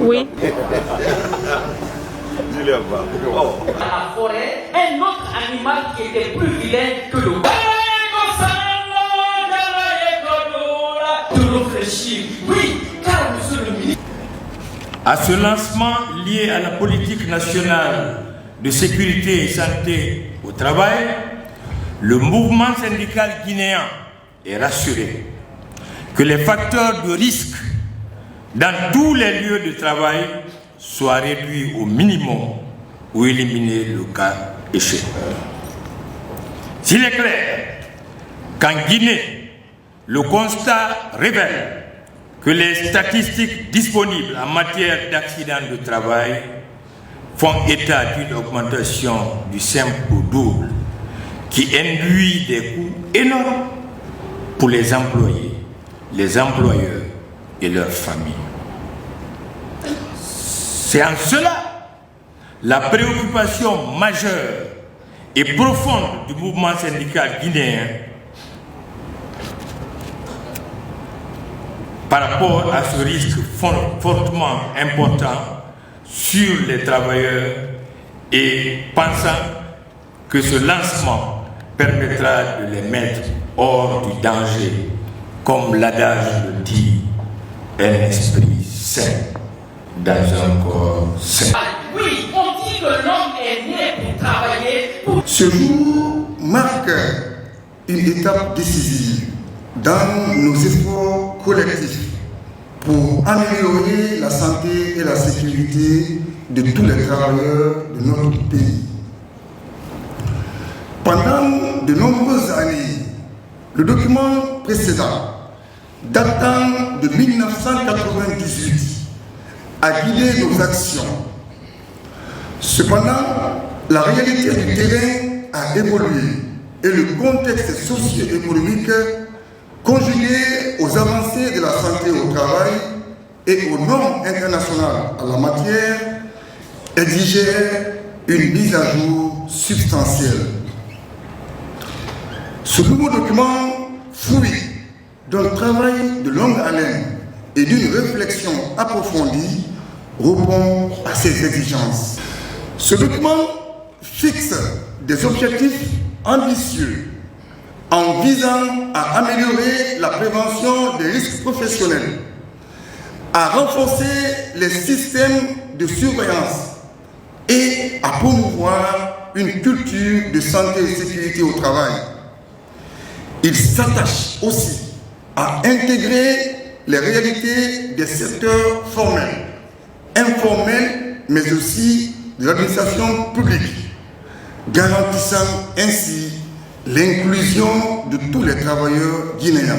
Oui. La forêt, un autre animal qui était plus vilain que le loup. Oui, car monsieur le ministre. À ce lancement lié à la politique nationale de sécurité et santé au travail, le mouvement syndical guinéen est rassuré que les facteurs de risque dans tous les lieux de travail soient réduits au minimum ou éliminés le cas échéant. S'il est clair qu'en Guinée, le constat révèle que les statistiques disponibles en matière d'accidents de travail font état d'une augmentation du simple au double qui induit des coûts énormes pour les employés, les employeurs et leurs familles. C'est en cela la préoccupation majeure et profonde du mouvement syndical guinéen par rapport à ce risque fortement important sur les travailleurs et pensant que ce lancement permettra de les mettre hors du danger, comme l'adage le dit, un esprit sain dans un corps sain. Oui, on dit que l'homme est né pour travailler. Ce jour marque une étape décisive dans nos efforts collectifs pour améliorer la santé et la sécurité de tous les travailleurs de notre pays. Pendant de nombreuses années, le document précédent, datant de 1998, a guidé nos actions. Cependant, la réalité du terrain a évolué et le contexte socio-économique, conjugué aux avancées de la santé au travail et aux normes internationales en la matière, exigeait une mise à jour substantielle. Ce nouveau document, fruit d'un travail de longue haleine et d'une réflexion approfondie, répond à ces exigences. Ce document fixe des objectifs ambitieux en visant à améliorer la prévention des risques professionnels, à renforcer les systèmes de surveillance et à promouvoir une culture de santé et de sécurité au travail. Il s'attache aussi à intégrer les réalités des secteurs formels, informels, mais aussi de l'administration publique, garantissant ainsi l'inclusion de tous les travailleurs guinéens.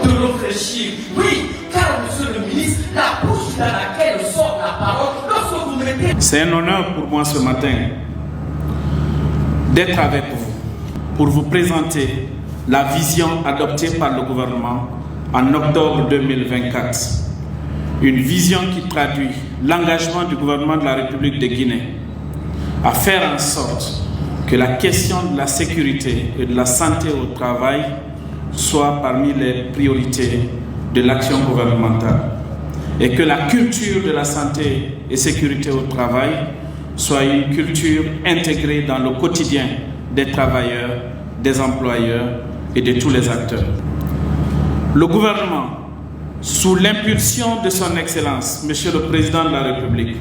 De réfléchir, oui, car monsieur le ministre, la bouche dans laquelle sort la parole, lorsque vous mettez... C'est un honneur pour moi ce matin d'être avec vous pour vous présenter la vision adoptée par le gouvernement en octobre 2024. Une vision qui traduit l'engagement du gouvernement de la République de Guinée à faire en sorte que la question de la sécurité et de la santé au travail soit parmi les priorités de l'action gouvernementale et que la culture de la santé et sécurité au travail soit une culture intégrée dans le quotidien des travailleurs, des employeurs et de tous les acteurs. Le gouvernement, sous l'impulsion de son Excellence, Monsieur le Président de la République,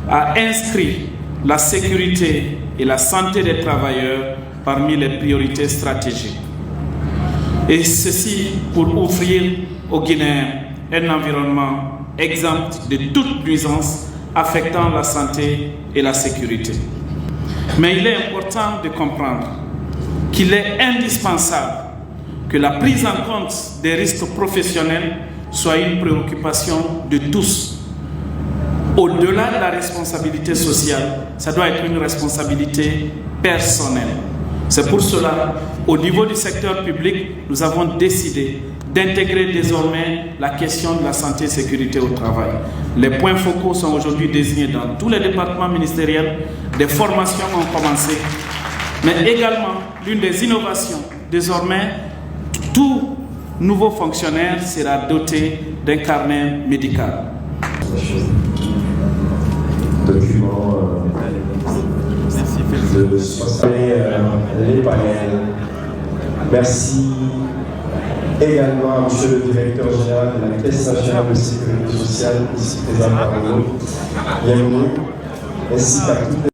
a inscrit la sécurité et la santé des travailleurs parmi les priorités stratégiques. Et ceci pour offrir aux Guinéens un environnement exempt de toute nuisance affectant la santé et la sécurité. Mais il est important de comprendre qu'il est indispensable que la prise en compte des risques professionnels soit une préoccupation de tous. Au-delà de la responsabilité sociale, ça doit être une responsabilité personnelle. C'est pour cela, au niveau du secteur public, nous avons décidé d'intégrer désormais la question de la santé et sécurité au travail. Les points focaux sont aujourd'hui désignés dans tous les départements ministériels, des formations ont commencé, mais également l'une des innovations, désormais, tous nouveau fonctionnaire sera doté d'un carnet médical. Document de 60 les panels. Merci également à M. le directeur général de la Caisse nationale de sécurité sociale, ici présent parmi nous. Bienvenue, ainsi qu'à toutes les